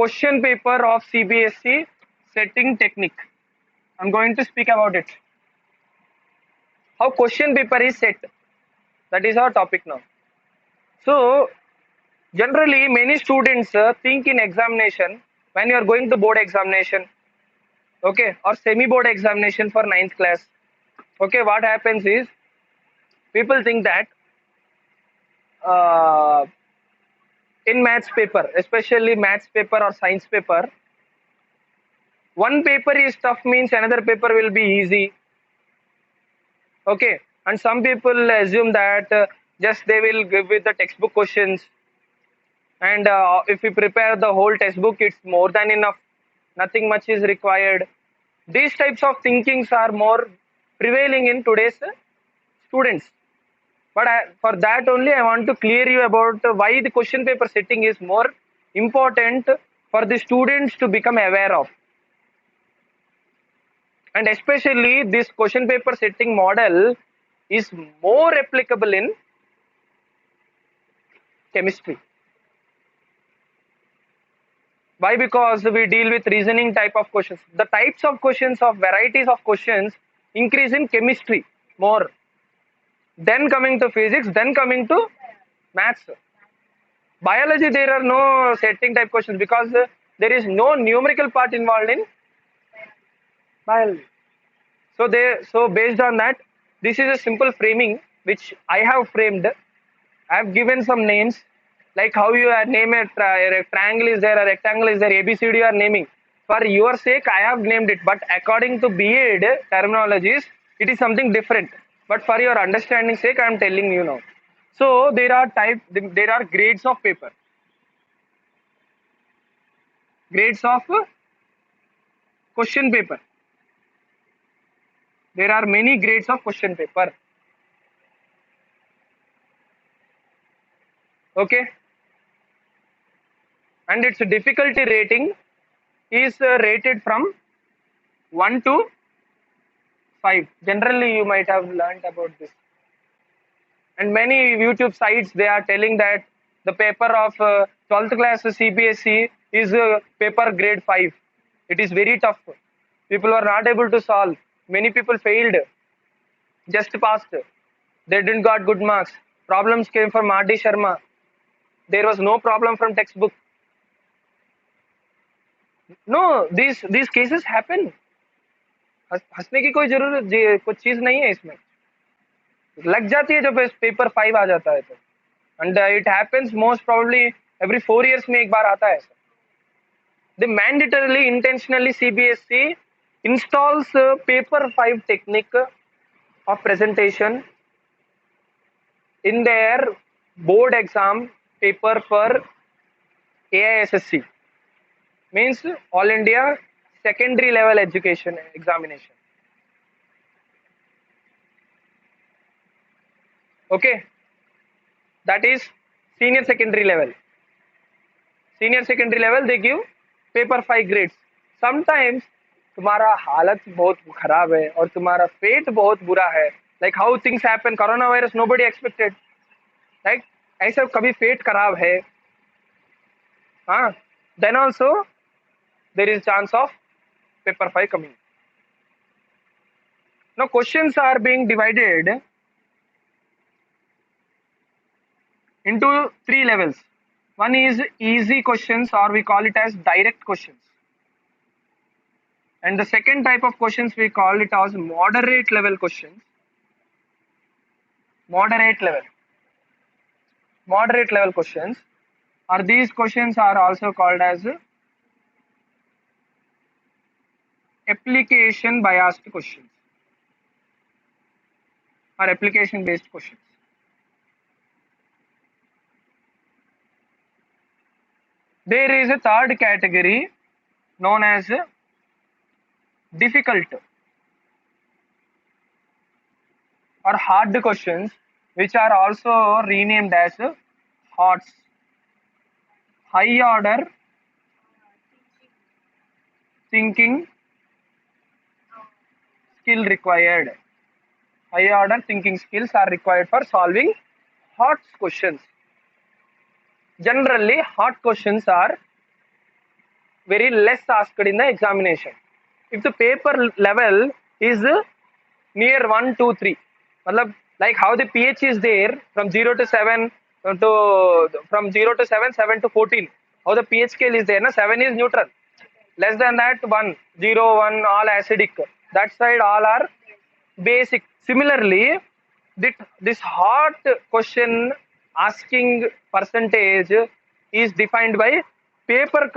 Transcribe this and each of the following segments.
question paper of CBSE setting technique. I'm going to speak about it. How question paper is set. That is our topic now. So generally many students think in examination when you are going to board examination, okay, or semi board examination for ninth class. Okay, what happens is people think that uh, in maths paper, especially maths paper or science paper, one paper is tough means another paper will be easy. Okay, and some people assume that just they will give with the textbook questions, and if we prepare the whole textbook, it's more than enough. Nothing much is required. These types of thinkings are more prevailing in today's students. But for that only, I want to clear you about why the question paper setting is more important for the students to become aware of. And especially this question paper setting model is more applicable in chemistry. Why? Because we deal with reasoning type of questions. The types of questions of varieties of questions increase in chemistry more. Then coming to physics, then coming to maths. Biology, there are no setting type questions because there is no numerical part involved in biology. So based on that, this is a simple framing which I have framed. I have given some names like how you name a triangle is there, a rectangle is there, ABCD you are naming. For your sake, I have named it, but according to B.Ed terminologies, it is something different. But for your understanding sake, I am telling you now. So there are grades of paper. Grades of question paper. There are many grades of question paper. Okay, and its difficulty rating is rated from 1 to 5. Generally, you might have learnt about this. And many YouTube sites, they are telling that the paper of 12th class CBSE is paper grade 5. It is very tough. People were not able to solve. Many people failed, just passed. They didn't got good marks. Problems came from R.D. Sharma. There was no problem from textbook. No, these cases happen. हंसने की कोई जरूरत कुछ चीज नहीं है इसमें. लग जाती है जब पेपर 5 आ जाता है तो. And it happens most probably every 4 years में एक बार आता है. They mandatorily, intentionally CBSE installs paper 5 technique of presentation in their board exam paper for AISSC, means All India Secondary Level Education Examination. Okay, that is senior secondary level. Senior secondary level they give paper 5 grades. Sometimes तुम्हारा हालत बहुत खराब है और तुम्हारा fate बहुत बुरा है. Like how things happen, coronavirus nobody expected. Right? ऐसा कभी फेट खराब है, हाँ, then also there is chance of paper 5 coming. Now questions are being divided into 3 levels. One is easy questions, or we call it as direct questions. And the second type of questions we call it as moderate level questions. Moderate level questions, or these questions are also called as application biased questions or application based questions. There is a third category known as difficult or hard questions, which are also renamed as HOTS, high order thinking skill required. High order thinking skills are required for solving HOTS questions. Generally, hot questions are very less asked in the examination. If the paper level is near 1, 2, 3, matlab, like how the pH is there from 0 to 7 from 0 to 7, 7 to 14. How the pH scale is there, na 7 is neutral. Less than that 1, 0, 1 all acidic. That side all are basic. Similarly, this hot question asking percentage is defined by paper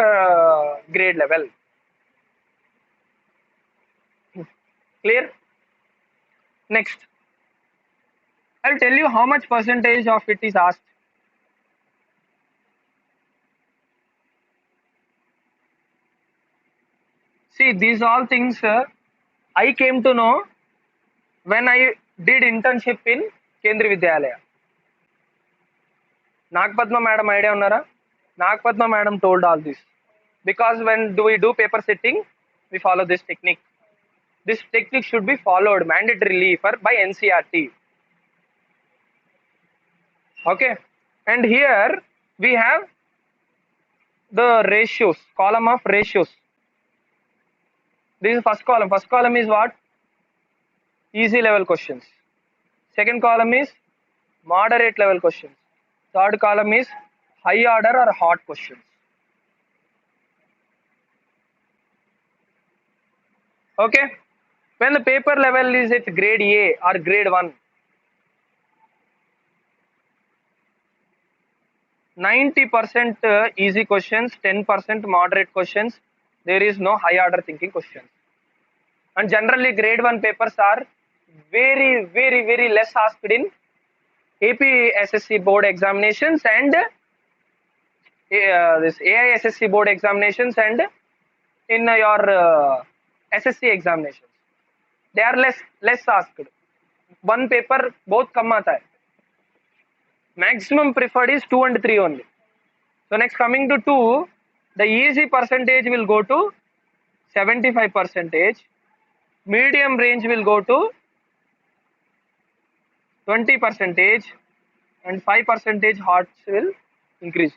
grade level. Clear? Next, I'll tell you how much percentage of it is asked. See, these all things I came to know when I did internship in Kendriya Vidyalaya. Nagpadma madam idea unnara? Nagpadma madam told all this. Because when we do paper setting, we follow this technique. This technique should be followed mandatorily by NCERT. Okay, and here we have the ratios, column of ratios. This is first column. First column is what? Easy level questions. Second column is moderate level questions. Third column is high order or hot questions. Okay, when the paper level is at grade A or grade 1, 90% easy questions, 10% moderate questions. There is no high order thinking questions. And generally grade 1 papers are very less asked in AP SSC board examinations and this AI SSC board examinations and in your SSC examinations. They are less asked. One paper both come aata hai. Maximum preferred is 2 and 3 only. So next coming to 2, the easy percentage will go to 75%. Medium range will go to 20% and 5% hot will increase.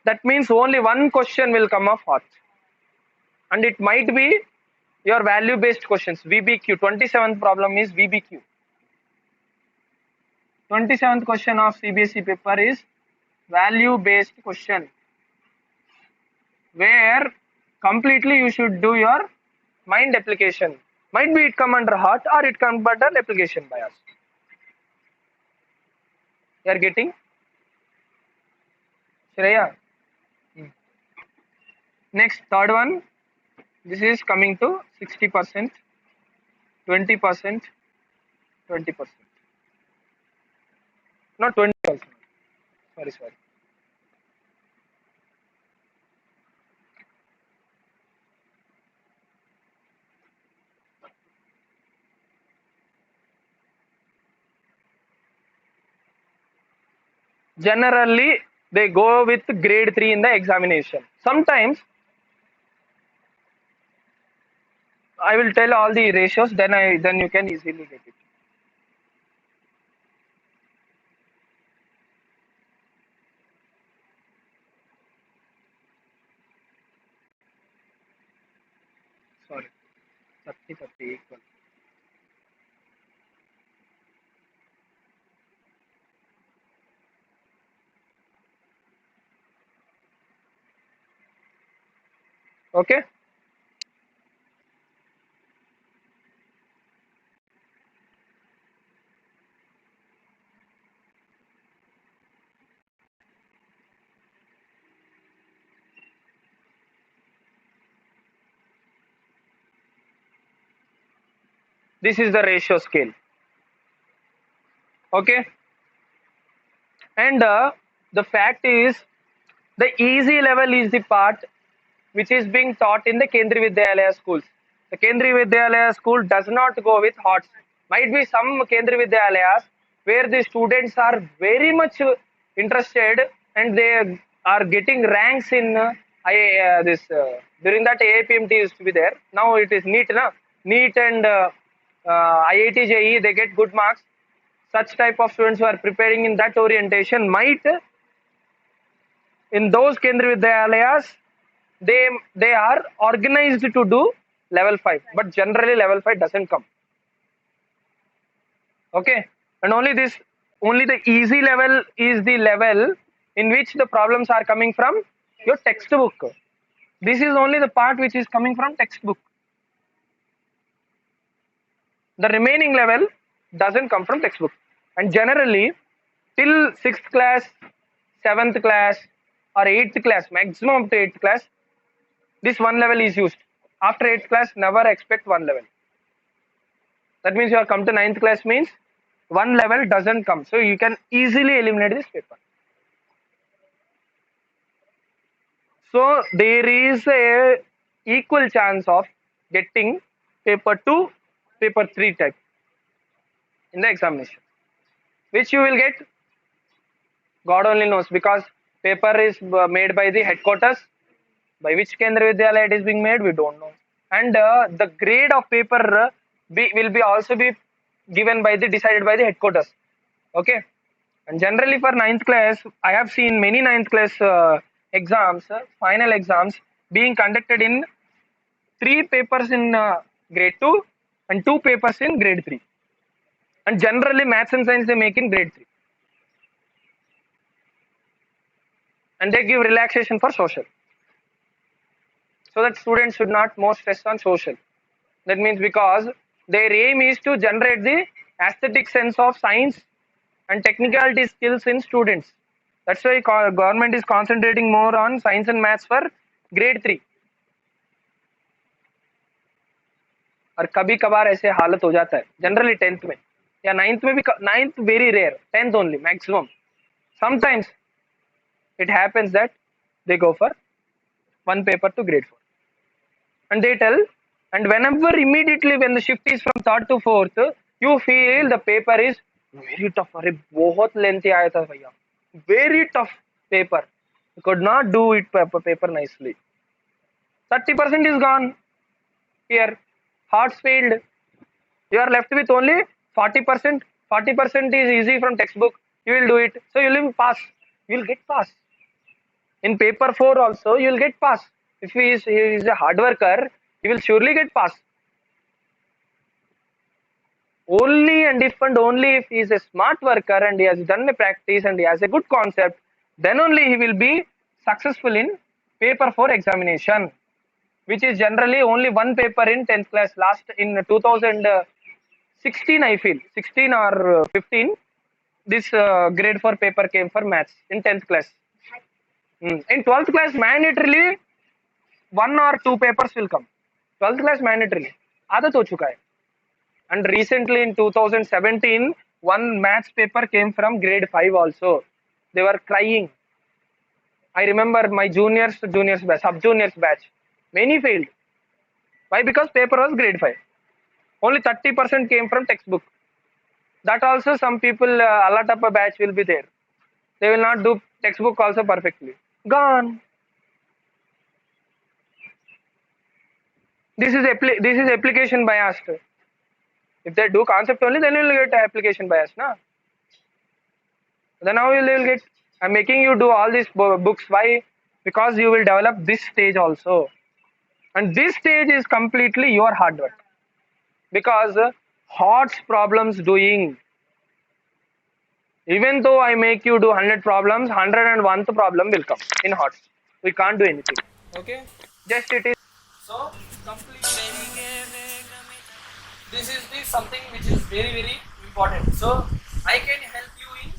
That means only one question will come of hot. And it might be your value based questions, VBQ. 27th problem is VBQ. 27th question of CBSE paper is value based question, where completely you should do your mind application. Might be it come under hot or it come under application bias. You are getting? Shreya? Next, third one. This is coming to 60%, 20%, 20%. Not 20 also. Sorry. Generally, they go with grade 3 in the examination. Sometimes, I will tell all the ratios, then you can easily get it. Sorry, 30 equal. Okay. This is the ratio scale. Okay. And the fact is, the easy level is the part which is being taught in the Kendriya Vidyalaya schools. The Kendriya Vidyalaya school does not go with hots. Might be some Kendriya Vidyalayas where the students are very much interested and they are getting ranks in during that AIPMT used to be there. Now it is NEET, na? NEET and IIT JEE, they get good marks. Such type of students who are preparing in that orientation might, in those Kendriya Vidyalayas, they are organized to do level 5, but generally level 5 doesn't come. Okay, and only the easy level is the level in which the problems are coming from your textbook. This is only the part which is coming from textbook. The remaining level doesn't come from textbook. And generally till 6th class, 7th class or 8th class, maximum up to 8th class, this one level is used. After 8th class, never expect one level. That means you are come to 9th class means one level doesn't come. So you can easily eliminate this paper. So there is a equal chance of getting paper 2, paper 3 type in the examination. Which you will get, God only knows, because paper is made by the headquarters. By which Kendra Vidyalaya it is being made, we don't know. And the grade of paper will be also be given by the decided by the headquarters. Okay. And generally for 9th class, I have seen many 9th class exams, final exams being conducted in 3 papers in grade 2 and 2 papers in grade 3. And generally maths and science they make in grade 3. And they give relaxation for social. So that students should not more stress on social. That means because their aim is to generate the aesthetic sense of science and technicality skills in students. That's why government is concentrating more on science and maths for grade 3. और कभी कभार ऐसे हालत हो जाता है generally 10th में या 9th में भी, 9th very rare, 10th only maximum. Sometimes it happens that they go for one paper to grade 4 and they tell, and whenever immediately when the shift is from 3rd to 4th, you feel the paper is very tough. अरे बहुत lengthy आया था भैया, very tough paper, you could not do it paper nicely. 30% is gone here, hearts failed, you are left with only 40%. 40% is easy from textbook, you will do it, so you will pass, you will get pass. In paper 4 also you will get pass. If he is a hard worker, he will surely get pass. Only and only if he is a smart worker and he has done a practice and he has a good concept, then only he will be successful in paper 4 examination, which is generally only one paper in 10th class. Last in 2016, I feel 16 or 15, this grade 4 paper came for maths in 10th class. In 12th class, mandatorily 1 or 2 papers will come. 12th class mandatorily आदत हो चुका है. And recently in 2017, one maths paper came from grade 5 also. They were crying. I remember my juniors batch, sub juniors batch, many failed. Why? Because paper was grade 5. Only 30% came from textbook. That also some people, Alatappa batch will be there. They will not do textbook also perfectly. Gone. This is application biased. If they do concept only, then you will get application bias, na? Then how you will get? I'm making you do all these books. Why? Because you will develop this stage also, and this stage is completely your hard work. Because HOTS problems doing. Even though I make you do 100 problems, 101th problem will come in HOTS. We can't do anything. Okay? Just it is. So completely. This is something which is very very important. So I can help you in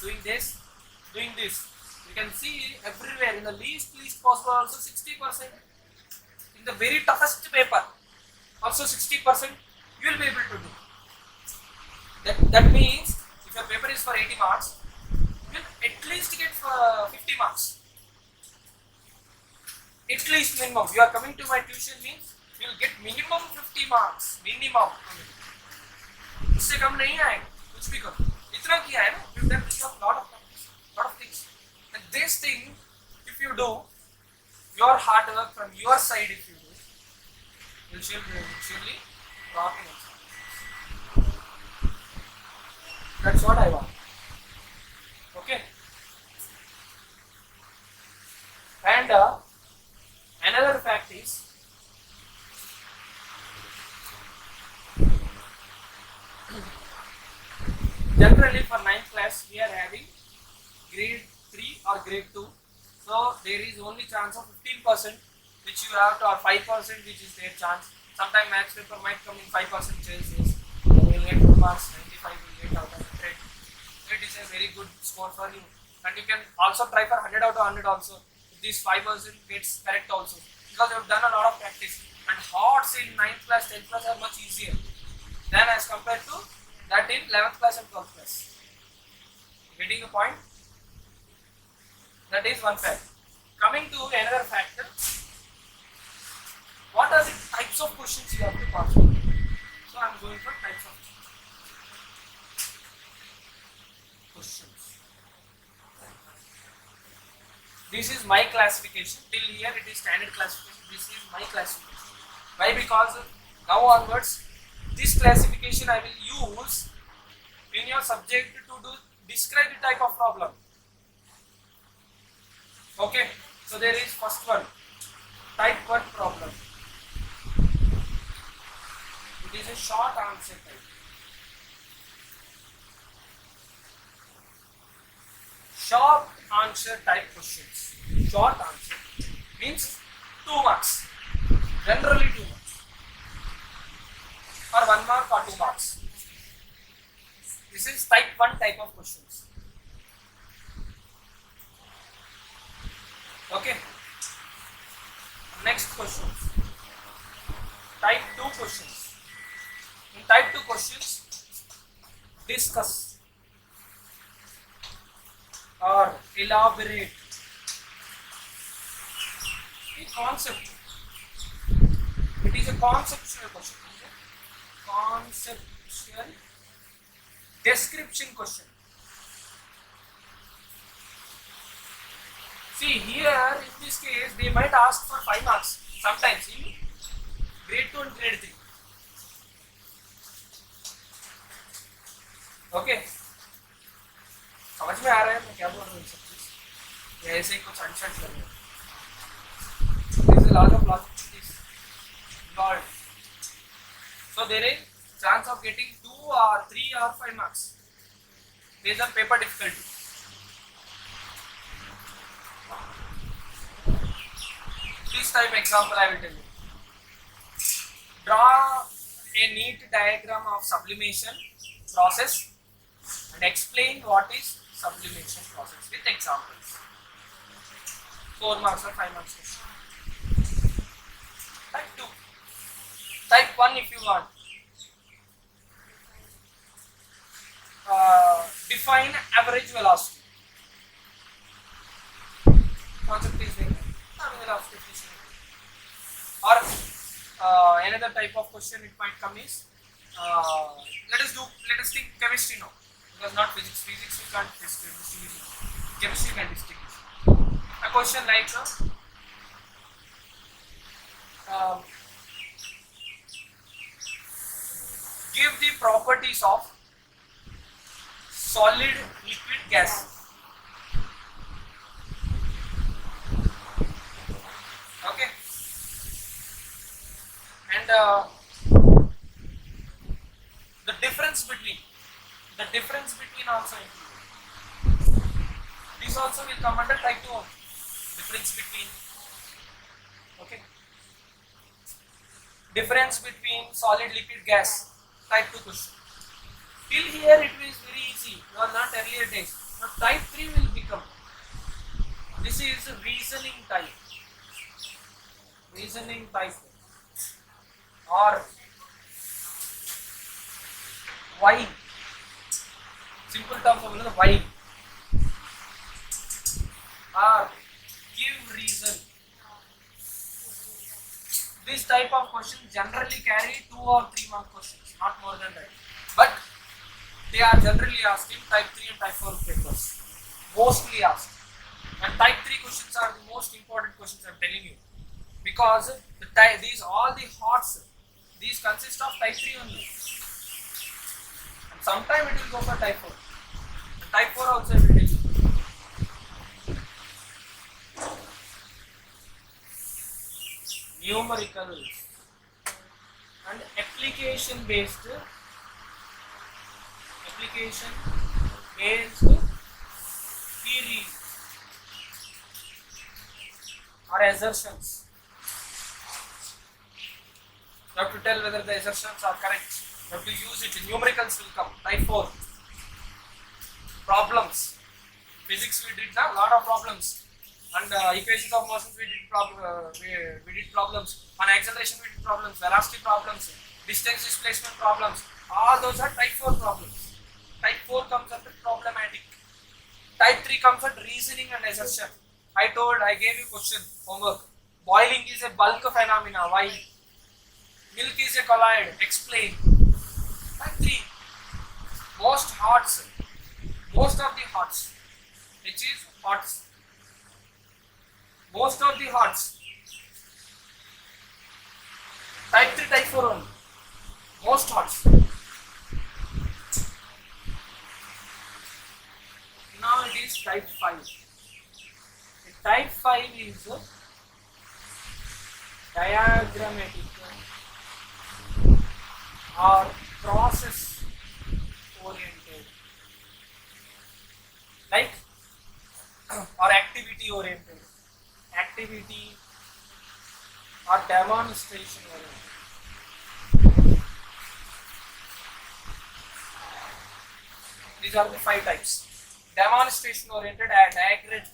doing this. You can see everywhere in the least possible also 60%. In the very toughest paper also 60% you will be able to do. That means if your paper is for 80 marks, you will at least get 50 marks. At least minimum. You are coming to my tuition means you will get minimum 50 marks. Minimum. इससे कम नहीं आएगा. कुछ भी करो. इतना किया है ना. You've done lot of things. And this thing, if you do, your hard work from your side, if you do, you'll surely rock in it. That's what I want. Okay. And Generally for 9th class we are having grade 3 or grade 2. So there is only chance of 15% which you have to, or 5% which is their chance. Sometimes maths paper might come in 5% chances. You will get good marks, 95 will get out of 100. It is a very good score for you. And you can also try for 100 out of 100 also. If this 5% gets correct also. Because you have done a lot of practice. And HOTS in 9th class, 10th class are much easier than as compared to that in 11th class and 12th class. Getting the point? That is one fact. Coming to another factor, what are the types of questions you have to pass on? So I am going for types of questions. This is my classification. Till here it is standard classification. This is my classification. Why? Because now onwards, this classification I will use in your subject to describe the type of problem. Okay, so there is first one, type 1 problem. It is a short answer type. Short answer type questions. Short answer means 2 marks. Generally 2 marks. Or 1 mark or 2 marks. This is type 1 type of questions. Okay. Next question. Type 2 questions. In type 2 questions, discuss or elaborate a concept. It is a conceptual question. Conceptual description question. See here, in this case, they might ask for 5 marks sometimes in grade 2 and grade 3. Okay. समझ में आ रहा है मैं क्या बोल रहा हूँ सब चीज? ये ऐसे ही कुछ अनशंट कर रहे हैं. There is a lot of this involved. So there is chance of getting 2 or 3 or 5 marks based on paper difficulty. This type example I will tell you. Draw a neat diagram of sublimation process and explain what is sublimation process with examples. 4 marks or 5 marks question. Type 2. Type 1 if you want. Define average velocity. Concept is there. Velocity. Or another type of question it might come is let us think chemistry now, because not physics. Physics we can't distinguish. Chemistry can distinguish. A question like give the properties of solid, liquid, gas. Okay, and the difference between also included. This also will come under type 2 only. Difference between. Okay. Difference between solid, liquid, gas. Type 2 question. Till here it is very easy. You are not earlier days. Now type 3 will become. This is reasoning type. Reasoning type. Or why. Simple terms of why. Or give reason. This type of question generally carry 2 or 3 mark questions, not more than that. But they are generally asking type 3 and type 4 papers. Mostly asked. And type 3 questions are the most important questions I am telling you. Because these all the HOTS, these consist of type 3 only. And sometime it will go for type 4. And type 4 also I will tell you. Numericals and application based multiplication based theories or assertions. You have to tell whether the assertions are correct. You have to use it. Numericals will come. Type 4. Problems. Physics we did a lot of problems. And equations of motions we did we did problems. On acceleration we did problems. Velocity problems. Distance displacement problems. All those are type 4 problems. Type 4 comes under problematic. Type 3 comes under reasoning and assertion. I gave you question, homework. Boiling is a bulk phenomena. Why? Milk is a colloid. Explain. Type 3. Most hots. Most of the hots. Which is hots. Most of the hots. Type 3, type 4 only. Most hots. Now it is type 5. Type 5 is diagrammatic or process oriented, like or activity oriented, activity or demonstration oriented. These are the 5 types. Demonstration oriented and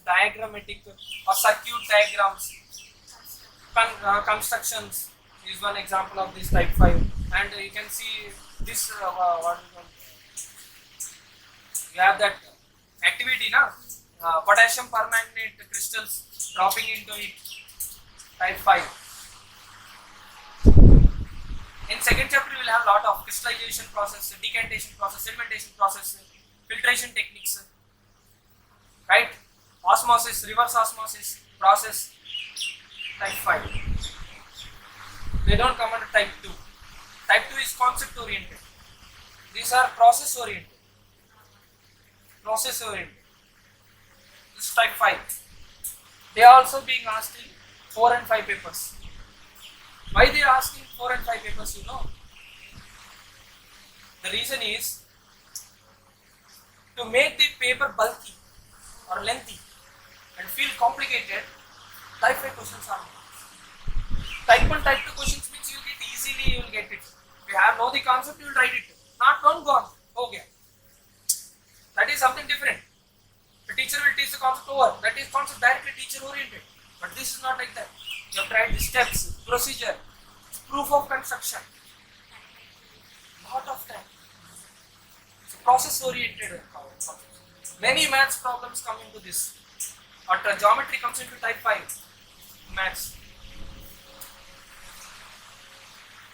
diagrammatic or circuit diagrams, constructions is one example of this type 5. And you can see this what is one? You have that activity na, potassium permanganate crystals dropping into it, type 5. In second chapter we will have lot of crystallization process, decantation process, sedimentation process, filtration techniques, right? Osmosis, reverse osmosis process, type 5. They don't come under type 2. Type 2 is concept oriented. These are process oriented. Process oriented. This is type 5. They are also being asked in 4 and 5 papers. Why they are asking 4 and 5 papers, you know? The reason is to make the paper bulky or lengthy and feel complicated. Type 5 questions are there. Type 1, type 2 questions means you will get easily, you will get it. If you have know the concept, you will write it. Not known, gone. Okay. That is something different. The teacher will teach the concept over. That is concept directly teacher oriented. But this is not like that. You have to write the steps, procedure, proof of construction. Lot of time. It's a process oriented. Many maths problems come into this. But geometry comes into type 5 maths.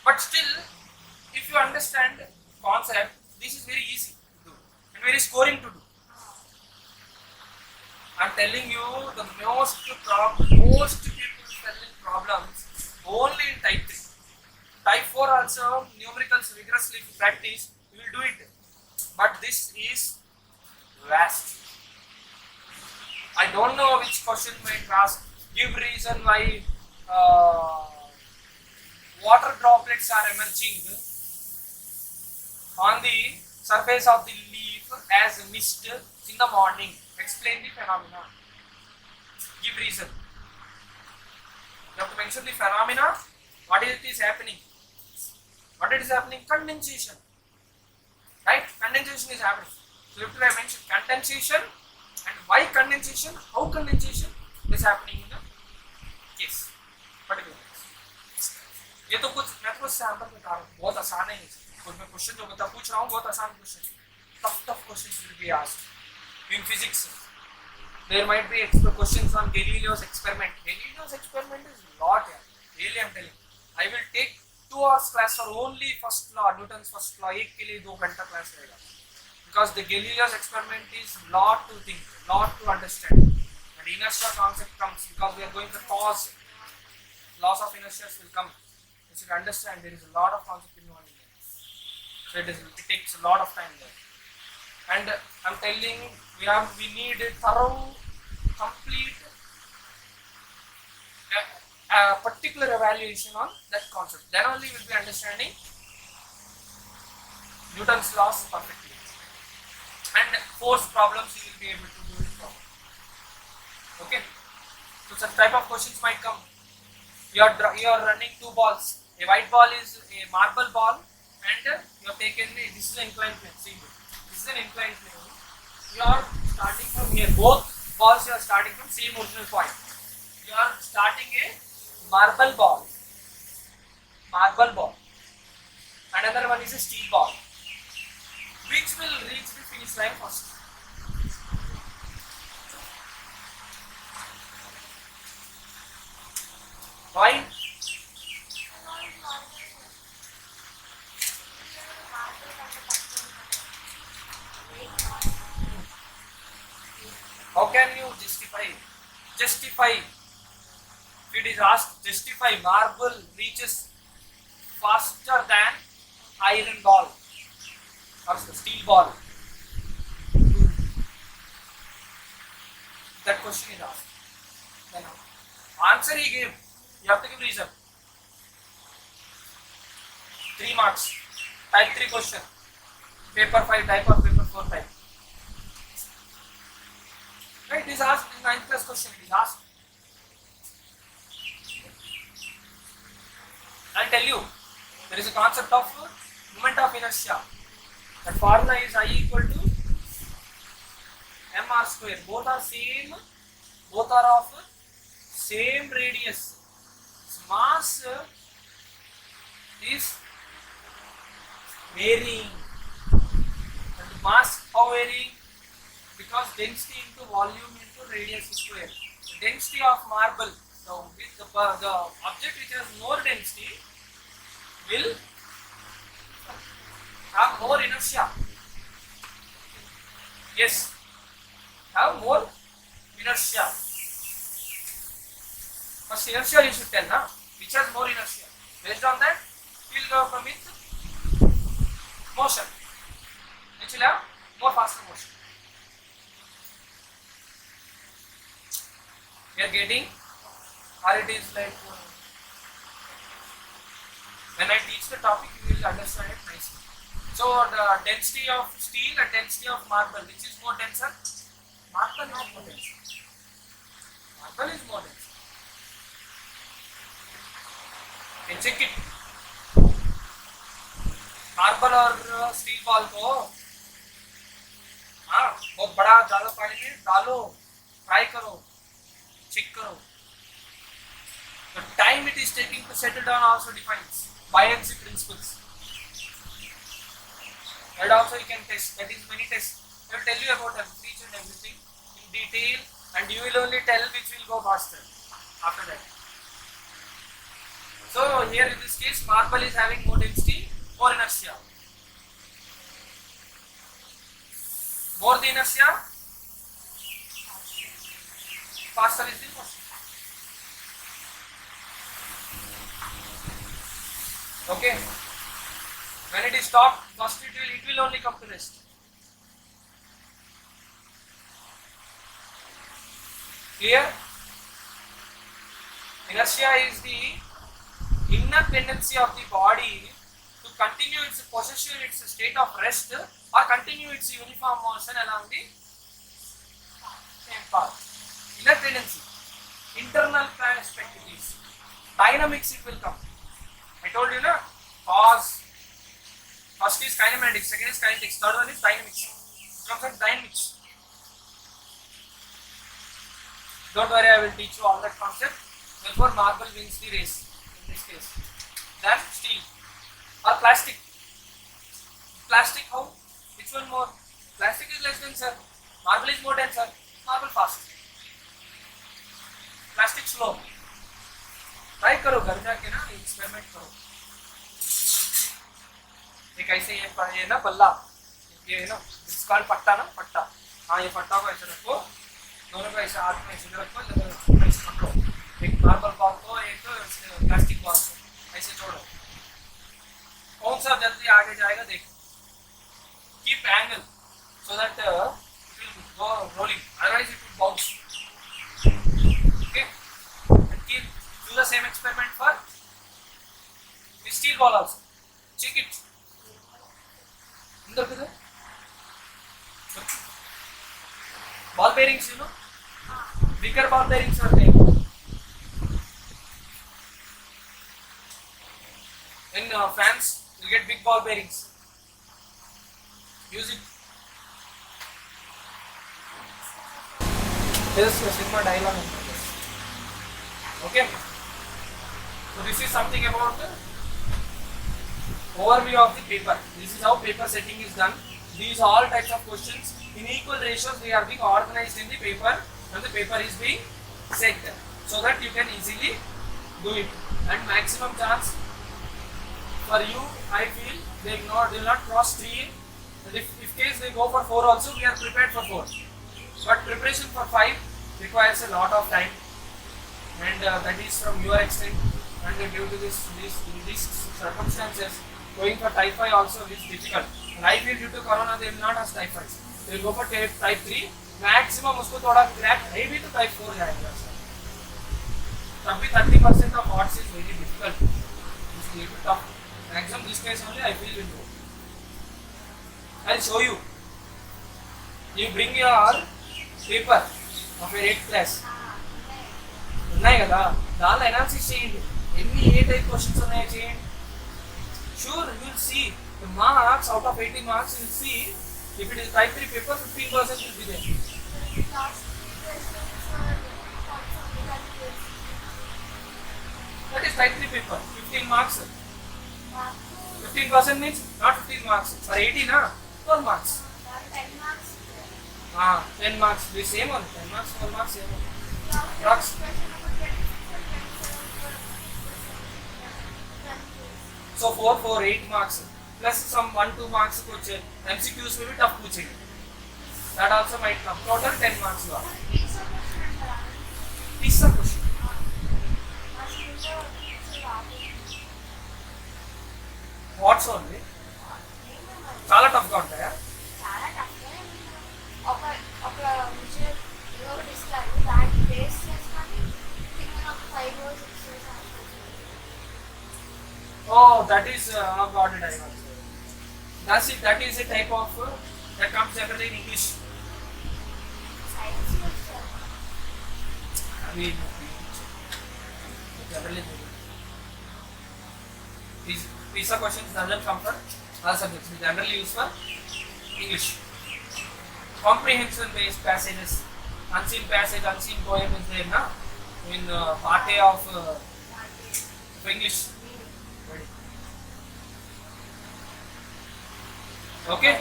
But still, if you understand concept, this is very easy to do and very scoring to do. I'm telling you, the most people studying problems only in type 3. Type 4 also, numericals vigorously practice, you will do it. But this is vast. I don't know which question might ask. Give reason why water droplets are emerging on the surface of the leaf as mist in the morning. Explain the phenomena. Give reason. You have to mention the phenomena. What is happening? What is happening? Condensation. Right? Condensation is happening. So you have to mention condensation and why condensation, how condensation is happening in the case. Particular case. ये तो कुछ मैं तो sample बता रहा हूँ, बहुत आसान है ये। कुछ मैं क्वेश्चन जो बता पूछ रहा हूँ बहुत आसान question, tough questions will be asked. In physics, there might be questions on Galileo's experiment. Galileo's experiment is a lot here. Really, I'm telling you. I will take 2 hours class for only first law, Newton's first law. एक के लिए 2 घंटा class रहेगा. Because the Galileo's experiment is lot to think, lot to understand. And inertia concept comes because we are going to cause. Laws of inertia will come. You should understand there is a lot of concept involved in there. So it takes a lot of time there. And I'm telling we need a thorough, complete, particular evaluation on that concept. Then only we'll be understanding Newton's laws perfectly. force problems you will be able to do it properly. Okay, so such type of questions might come. You are running two balls. A white ball is a marble ball, and you have taken this is an inclined plane. See, this is an inclined plane. You are starting from here. Both balls you are starting from same original point. You are starting a marble ball. And another one is a steel ball. Which will reach the finish line first? Why? How can you justify? If it is asked, justify marble reaches faster than iron ball or steel ball. That question is asked. Then answer he gave. You have to give reason. 3 marks. Type 3 question. Paper 5 type or paper 4 type. Right, it is asked in 9th class question. It is asked. I'll tell you. There is a concept of moment of inertia. That formula is I equal to mr square. Both are same. Both are of same radius. Mass is varying. And mass how varying? Because density into volume into radius square. The density of marble, the object which has more density will have more inertia. Yes, have more inertia. First inertia you should tell, na? Which has more inertia. Based on that, we will go from with motion. Which will have more faster motion. We are getting, or it is like when I teach the topic, you will understand it nicely. So the density of steel and density of marble, which is more denser? Marble is more denser. Marble is more denser. You can check it. Marble और steel ball को हाँ बहुत बड़ा ज्यादा पानी में डालो, fry करो, चेक करो. The time it is taking to settle down also defines buoyancy principles. That also you can test. That is many tests. I will tell you about each and everything in detail, and you will only tell which will go faster after that. So here in this case, marble is having more density, more inertia. More the inertia, faster is the motion. Okay. When it is stopped, first it will only come to rest. Clear? Inertia is the inner tendency of the body to continue its position, its state of rest, or continue its uniform motion along the same path. Inner tendency. Internal aspect it is. Dynamics it will come. I told you, na? Pause. First is kinematics, second is kinetics, third one is dynamics. It comes at dynamics. Don't worry, I will teach you all that concept. Therefore, marble wins the race in this case. Then steel or plastic. Plastic how? Which one more? Plastic is less denser. Marble is more denser. Marble fast. Plastic slow. Try करो घर जाके ना experiment करो. एक ऐसे ये ना बल्ला, ये ना इसका पट्टा ना पट्टा. हाँ ये पट्टा को ऐसे रखो, दोनों को ऐसे हाथ में ऐसे रखो, ऐसे पकड़ो. एक मार्बल बॉल को एक प्लास्टिक बॉल को ऐसे जोड़ो. कौन सा जल्दी आगे जाएगा देखो. Keep angle so that it will go rolling. Otherwise it will bounce. Okay. And do the same experiment for the steel ball also. Check it. Ball bearings, you know, bigger ball bearings are there. In fans, you get big ball bearings. Use it. This is Sigma dialogue. Okay. So this is something about the overview of the paper. This is how paper setting is done. These all types of questions in equal ratios they are being organized in the paper and the paper is being set so that you can easily do it. And maximum chance for you, I feel they will not cross 3. And if case they go for 4 also, we are prepared for 4. But preparation for 5 requires a lot of time, and that is from your extent. And due to these circumstances, going for type 5 also is difficult. And I feel due to corona they will not have type 5. They will go for type 3. Maximum उसको थोड़ा crack है भी तो type 4 जाएगा sir. तब भी 30% of odds is very difficult. It's a little bit tough. Maximum this case only I feel will go. I'll show you. You bring your paper of your 8th class. ఉన్నాయి కదా దానిలో analysis చేయండి ఎన్ని ఏ type questions ఉన్నాయో చేయండి. Sure, you will see the marks out of 80 marks. You will see if it is type 3 paper, 15% will be there. That is type 3 paper, 15 marks. 15% means not 15 marks. For 80 na, 12 marks. 10 marks. The same one. 10 marks, 12 marks, same one. Marks. So 4, 8 marks. Plus some 1-2 marks कुछ MCQs में भी tough पूछेंगे. That also might come. Total 10 marks हुआ. 30 question. What's only? చాలా tough గా ఉంటాయా? Oh, that is got it. I got it. That's it. That is a type of that comes generally in English. I mean, generally, these are questions doesn't come for all subjects. We generally use for English. Comprehension based passages, unseen passage, unseen poem is there na in part A of English. Okay.